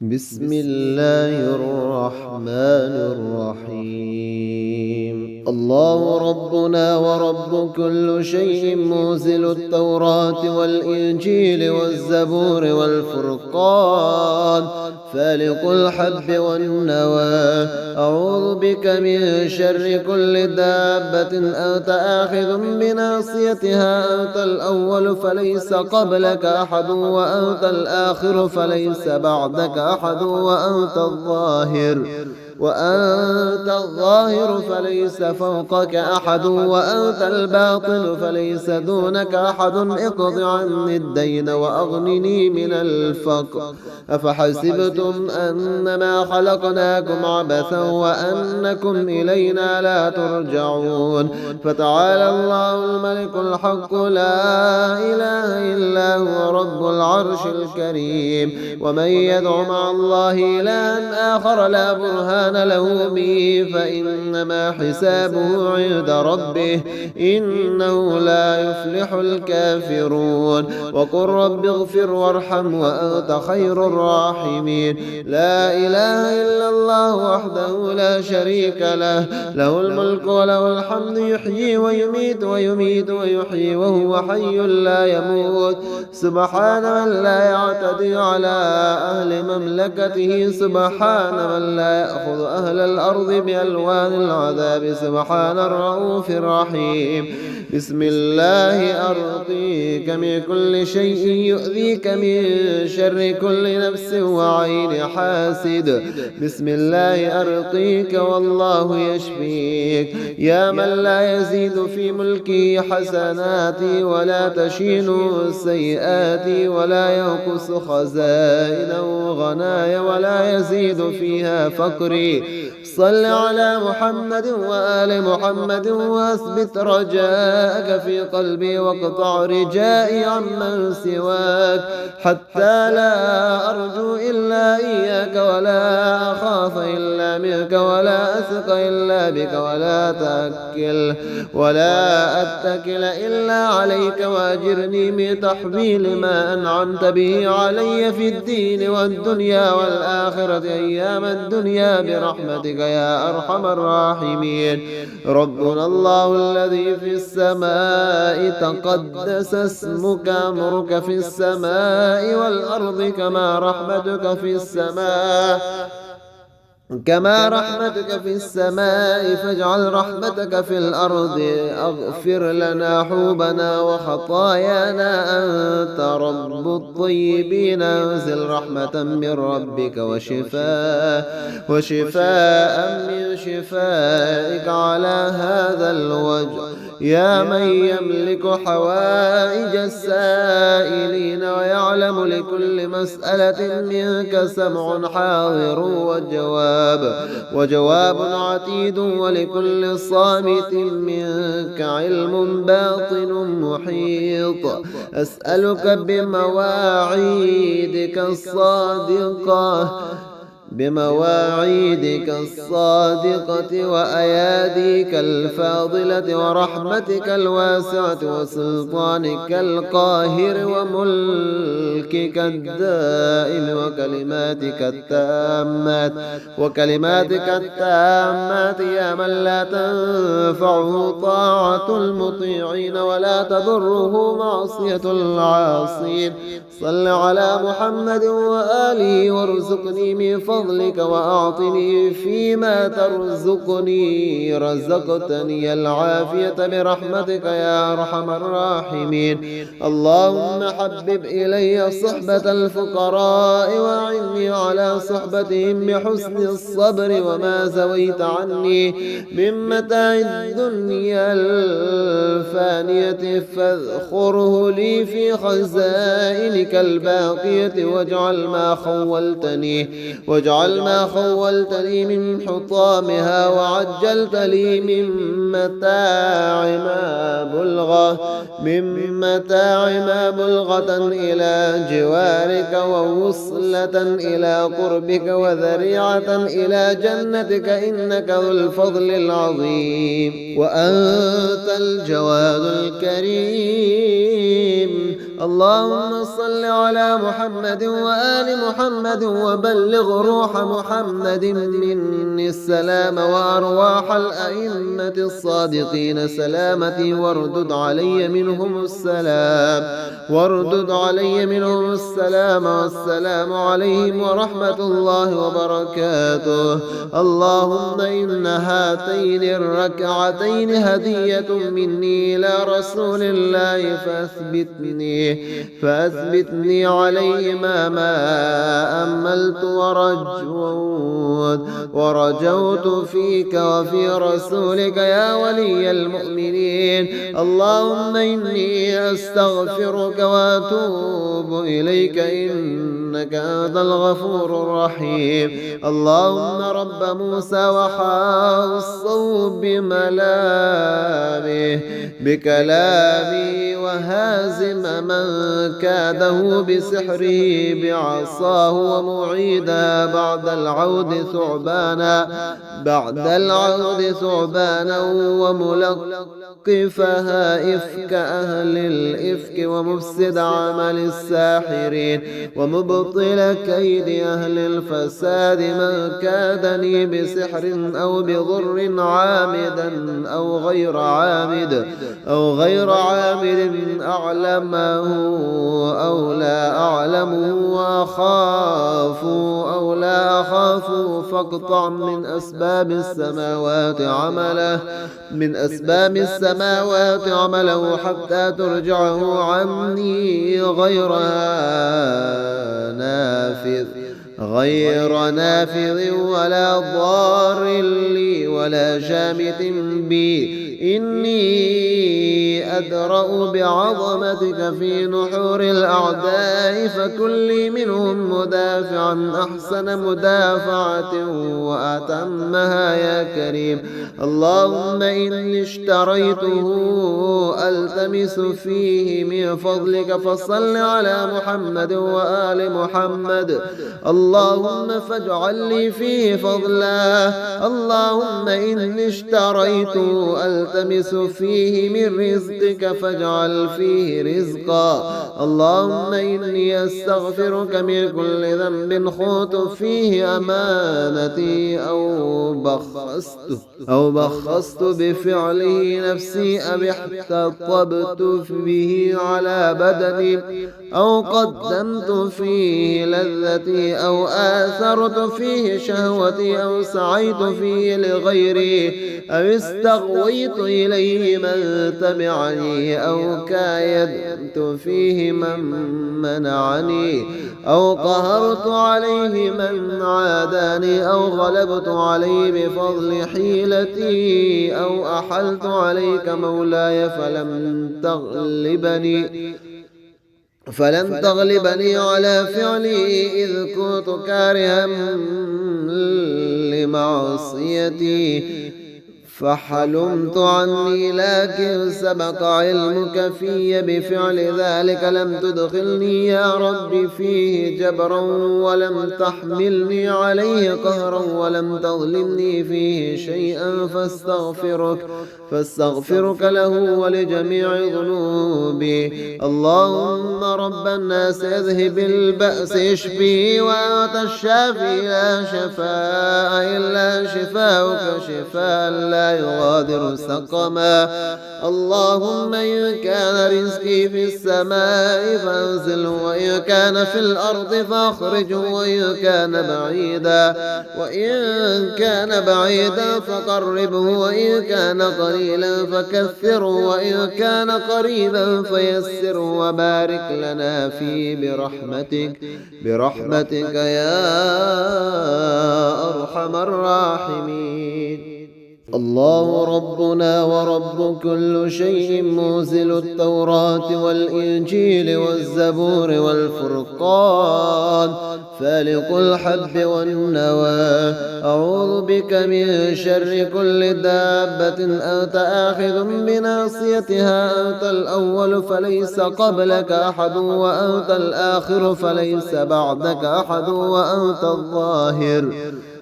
بسم الله الرحمن الرحيم. الله ربنا ورب كل شيء، منزل التوراة والإنجيل والزبور والفرقان، فالق الحب والنوى. أعوذ بك من شر كل دابة أنت آخذ بناصيتها. أنت الأول فليس قبلك أحد، وأنت الآخر فليس بعدك أحد، وأنت الظاهر فليس فوقك أحد، وأنت الباطن فليس دونك أحد. اقض عني الدين وأغنني من الفقر. أفحسبتم أنما خلقناكم عبثا وأنكم إلينا لا ترجعون. فتعالى الله الملك الحق، لا إله إلا هو رب العرش الكريم. ومن يدع مع الله إلها آخر لا برهان له به فإنما حسابه عند ربه، إنه لا يفلح الكافرون. وقل رب اغفر وارحم وأنت خير الراحمين. لا إله إلا الله وحده لا شريك له، له الملك وله الحمد، يحيي ويميت ويحيي وهو حي لا يموت. سبحان من لا يعتدي على أهل مملكته، سبحان من لا يأخذ أهل الأرض بألوان العذاب، سبحان الرؤوف الرحيم. بسم الله أرقيك من كل شيء يؤذيك، من شر كل نفس وعين حاسد. بسم الله أرقيك والله يشفيك. يا من لا يزيد في ملكه حسناتي ولا تشين سيئاتي ولا ينقص خزائنه غناي ولا يزيد فيها فقري. صل على محمد وآل محمد، واثبت رجاءك في قلبي واقطع رجائي عمن سواك، حتى لا أرجو إلا إياك ولا أخاف إلا منك ولا أثق إلا بك ولا أتكل إلا عليك. وأجرني من تحويل ما أنعمت به علي في الدين والدنيا والآخرة، أيام الدنيا برحمتك يا أرحم الراحمين. ربنا الله الذي في السماء، تقدس اسمك، أمرك في السماء والأرض كما رحمتك في السماء، فاجعل رحمتك في الأرض. أغفر لنا حوبنا وخطايانا، أنت رب الطيبين. أنزل رحمة من ربك وشفاء من شفائك على هذا الوجه، يا من يملك حوائج السائلين ويعلم لكل مسألة منك سمع حاضر وجواب عتيد، ولكل صامت منك علم باطن محيط. أسألك بمواعيدك الصادقة وأياديك الفاضلة ورحمتك الواسعة وسلطانك القاهر وملكك الدائم وكلماتك التامات، يا من لا تنفعه طاعة المطيعين ولا تضره معصية العاصين. صل على محمد وآله وارزقني من فضلك وأعطني فيما رزقتني العافية برحمتك يا أرحم الراحمين. اللهم حبب إلي صحبة الفقراء وأعني على صحبتهم بحسن الصبر، وما زويت عني من متاع الدنيا الفانية فاذخره لي في خزائنك الباقية، واجعل ما خولتني من حطامها وعجلت لي من متاع ما بلغة إلى جوارك، ووصلة إلى قربك، وذريعة إلى جنتك، إنك ذو الفضل العظيم. وأنت الجواد الكريم، اللهم صل على محمد وآل محمد وبلغ روح محمد مني السلام وأرواح الأئمة الصادقين سلامتي واردد علي منهم السلام والسلام عليهم ورحمة الله وبركاته. اللهم إن هاتين الركعتين هدية مني إلى رسول الله فأثبتني عليهما ما أملت ورجوت فيك وفي رسولك يا ولي المؤمنين. اللهم إني أستغفرك وأتوب إليك إنك أنت الغفور الرحيم. اللهم رب موسى وحاصه بكلامي وهازم من كاده بسحره بعصاه ومعيدا بعد العود ثعبانا وملقفها إفك أهل الإفك ومفسد عمل الساحرين ومبطل كيد أهل الفساد من كادني بسحر أو بضر عامدا أو غير عامد أعلمه أو لا أعلمه وأخاف أو لا أخاف فاقطع من أسباب السماوات عمله حتى ترجعه عني غير نافذ ولا ضار لي ولا شامت بي. إني أدرأ بعظمتك في نحور الأعداء فكن لي منهم مدافعا أحسن مدافعة وأتمها يا كريم. اللهم إني اشتريته ألتمس فيه من فضلك فصل على محمد وآل محمد. اللهم فاجعل لي فيه فضلا. اللهم إني اشتريته ألتمس فيه من رزقك فاجعل فيه رزقا. اللهم إني أستغفرك من كل ذنب خنت فيه أمانتي أو بخست بفعله نفسي أو احتطبت به على بدني أو قدمت فيه لذتي أو آثرت فيه شهوتي أو سعيت فيه لغيري أو استغويت إليه من تبعني أو كايدت فيه من منعني أو قهرت عليه من عاداني أو غلبت عليه بفضل حيلتي أو أحلت عليك مولاي فلن تغلبني على فعلي إذ كنت كارها لمعصيتي فحلمت عني لكن سبق علمك في بفعل ذلك لم تدخلني يا رب فيه جبرا ولم تحملني عليه قهرا ولم تظلمني فيه شيئا فاستغفرك له ولجميع ذنوبي. اللهم رب الناس اذهب البأس اشفي وأنت الشافي لا شفاء إلا شفاؤك شفاء لا يغادر سقما. اللهم إن كان رزقي في السماء فانزله وإن كان في الأرض فاخرجه وإن كان بعيدا فقربه وإن كان قليلا فكثره وإن كان قريبا فيسره وبارك لنا فيه برحمتك يا أرحم الراحمين. الله ربنا ورب كل شيء منزل التوراة والإنجيل والزبور والفرقان فالق الحب والنوى. أعوذ بك من شر كل دابة أنت آخذ بناصيتها. أنت الأول فليس قبلك أحد وأنت الآخر فليس بعدك أحد وأنت الظاهر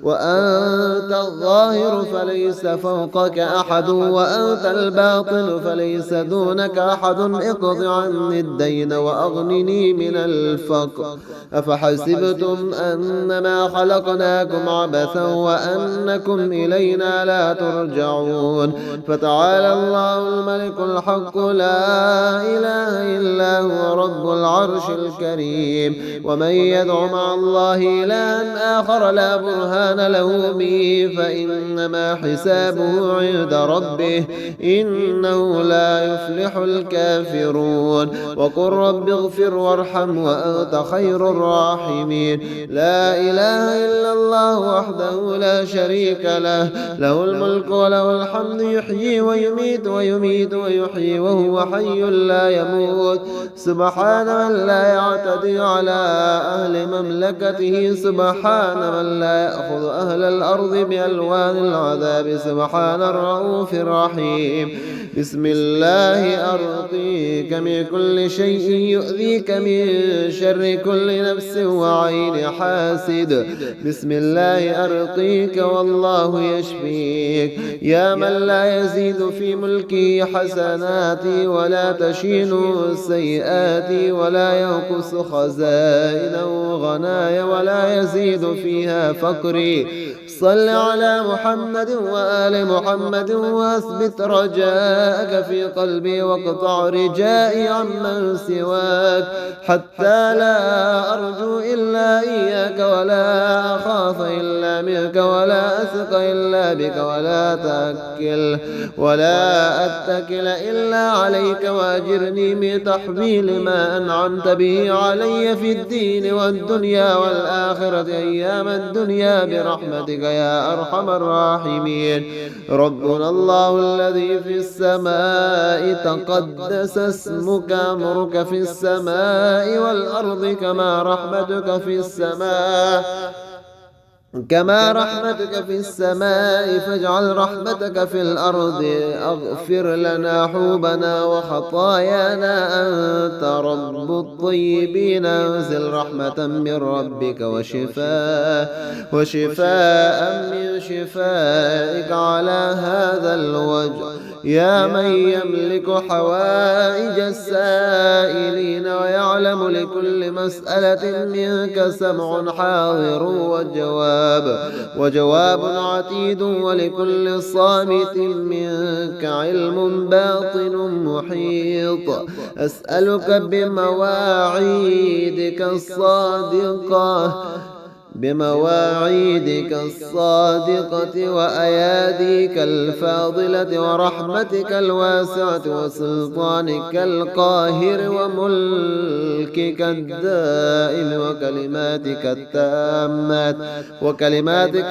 وأنت الظاهر فليس فوقك أحد، وأنت الباطن فليس دونك أحد. اقض عني الدين وأغنني من الفقر. أفحسبتم أنما خلقناكم عبثا وأنكم إلينا لا ترجعون. فتعالى الله الملك الحق لا إله إلا هو رب العرش الكريم. ومن يدع مع الله إلها آخر لا برهان له به فإنما حسابه عند ربه إنه لا يفلح الكافرون. وقل رب اغفر وارحم وأنت خير الراحمين. لا إله إلا الله وحده لا شريك له، له الملك وله الحمد، يحيي ويميت ويميت ويحيي وهو حي لا يموت. سبحان من لا يعتدي على أهل مملكته، سبحان من لا يأخذ أهل الأرض بألوان العذاب، سبحان الرؤوف الرحيم. بسم الله أرقيك من كل شيء يؤذيك، من شر كل نفس وعين حاسد. بسم الله أرقيك والله يشفيك. يا من لا يزيد في ملكي حسناتي ولا تشين سيئاتي ولا ينقص خزائنه غنايا ولا يزيد فيها فقري. صل على محمد وآل محمد واثبت رجاءك في قلبي واقطع رجائي عمن سواك، حتى لا أرجو إلا إياك ولا أخاف إلا منك ولا أثق إلا بك ولا أتكل إلا عليك. وأجرني من تحويل ما أنعمت به علي في الدين والدنيا والآخرة أيام الدنيا برحمتك يا أرحم الراحمين. ربنا الله الذي في السماء تقدس اسمك، أمرك في السماء والأرض كما رحمتك في السماء فاجعل رحمتك في الأرض. اغفر لنا حوبنا وخطايانا، أنت رب الطيبين. انزل رحمة من ربك وشفاء من شفائك على هذا الوجه. يا من يملك حوائج السائلين ويعلم لكل مسألة منك سمع حاضر وجواب عتيد، ولكل صامت منك علم باطن محيط. أسألك بمواعيدك الصادقة وأياديك الفاضلة ورحمتك الواسعة وسلطانك القاهر وملكك الدائم وكلماتك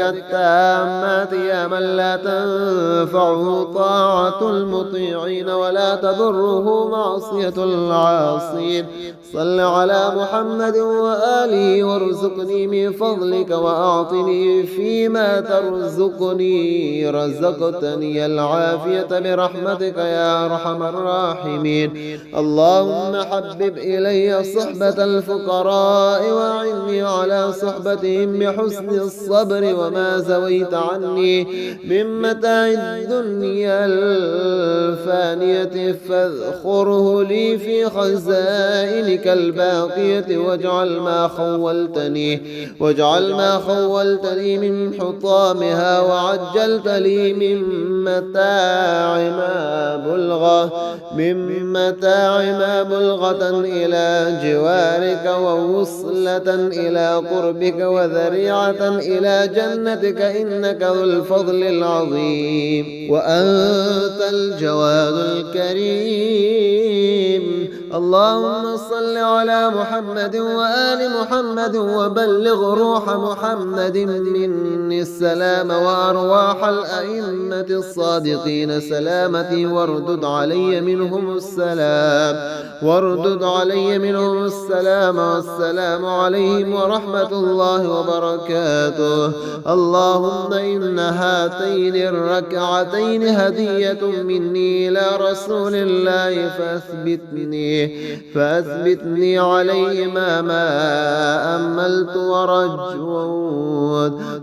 التامات، يا من لا تنفعه طاعة المطيعين ولا تضره معصية العاصين. صل على محمد وآله وارزقني من فضلك وأعطني فيما رزقتني العافية برحمتك يا أرحم الراحمين. اللهم حبب إلي صحبة الفقراء وأعني على صحبتهم بحسن الصبر. وما زويت عني من متاع الدنيا الفانية فاذخره لي في خزائنك الباقية. واجعل ما خولتني من حطامها وعجلت لي من متاع ما بلغة إلى جوارك ووصلة إلى قربك وذريعة إلى جنتك، إنك ذو الفضل العظيم وأنت الجواد الكريم. اللهم صل على محمد وآل محمد وبلغ روح محمد مني السلام وأرواح الأئمة الصادقين سلامتي، واردد علي منهم السلام والسلام عليهم ورحمة الله وبركاته. اللهم إن هاتين الركعتين هدية مني إلى رسول الله فاثبتني فيه فأثبتني عليهما ما أملت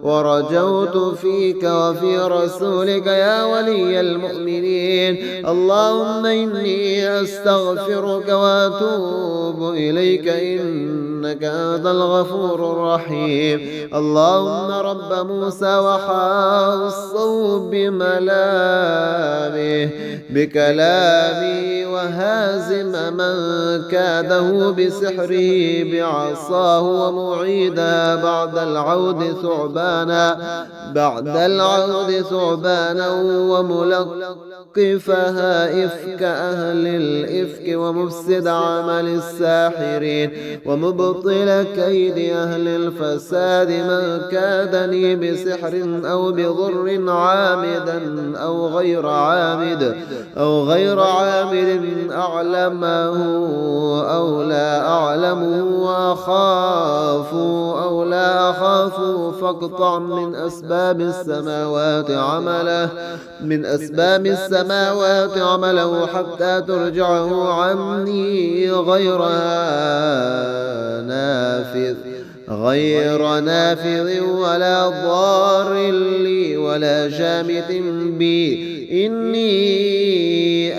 ورجوت فيك وفي رسولك يا ولي المؤمنين. اللهم إني أستغفرك وأتوب إليك إنك أنت الغفور الرحيم. اللهم رب موسى وحاصه بملامه بكلامي وهازم من كاده بسحره بعصاه ومعيدا بعد العود ثعبانا وملقفها إفك أهل الإفك ومفسد عمل الساحرين ومبطل كيد أهل الفساد من كادني بسحر أو بضر عامدا أو غير عامد أعلمه أو لا أعلمه وأخاف أو لا أخاف فاقطع من أسباب السماوات عمله حتى ترجعه عني غير نافذ ولا ضار لي ولا شامت بي. إني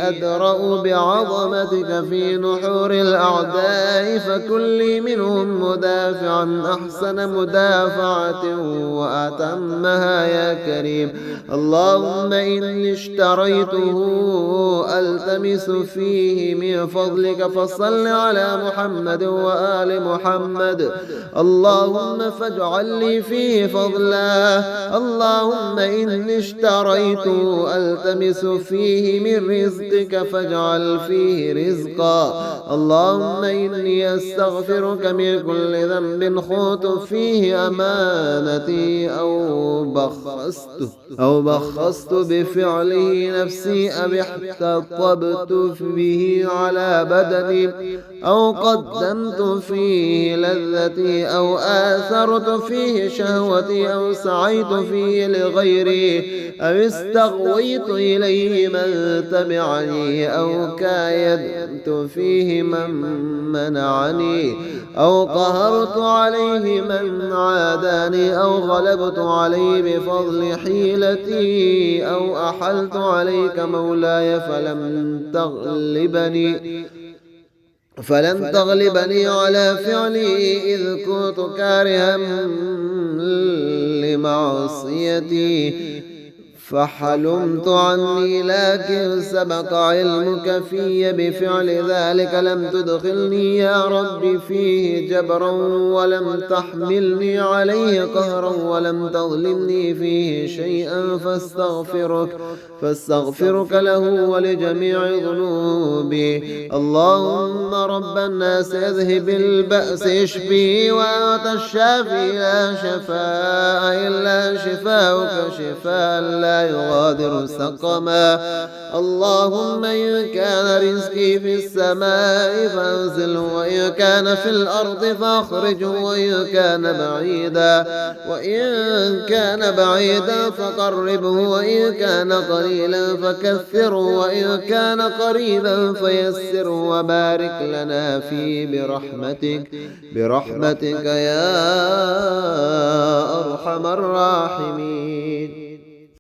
أدرأ بعظمتك في نحور الأعداء فكن لي منهم مدافعا أحسن مدافعة وأتمها يا كريم. اللهم إني اشتريته ألتمس فيه من فضلك فصل على محمد وآل محمد. اللهم فاجعل لي فيه فضلا. اللهم إني اشتريته ألتمس فيه من رزقك فاجعل فيه رزقا. اللهم إني أستغفرك من كل ذنب خنت فيه أمانتي أو بخست بفعله نفسي أو احتطبت به على بدني أو قدمت فيه لذتي أو آثرت فيه شهوتي أو سعيت فيه لغيري أو استغويت إليه من تبعني أو كايدت فيه من منعني أو قهرت عليه من عاداني أو غلبت عليه بفضل حيلتي أو أحلت عليك مولاي فلن تغلبني على فعلي إذ كنت كارها لمعصيتي فحلمت عني لكن سبق علمك في بفعل ذلك لم تدخلني يا رب فيه جبرا ولم تحملني عليه قهرا ولم تظلمني فيه شيئا فاستغفرك له ولجميع ذنوبي. اللهم رب الناس اذهب البأس اشفي وأنت الشافي لا شفاء إلا شفاؤك شفاء لا يغادر سقما. اللهم إن كان رزقي في السماء فأنزله وإن كان في الأرض فأخرجه وإن كان بعيدا فقربه وإن كان قليلا فكثره وإن كان قريبا فيسره وبارك لنا فيه برحمتك يا أرحم الراحمين.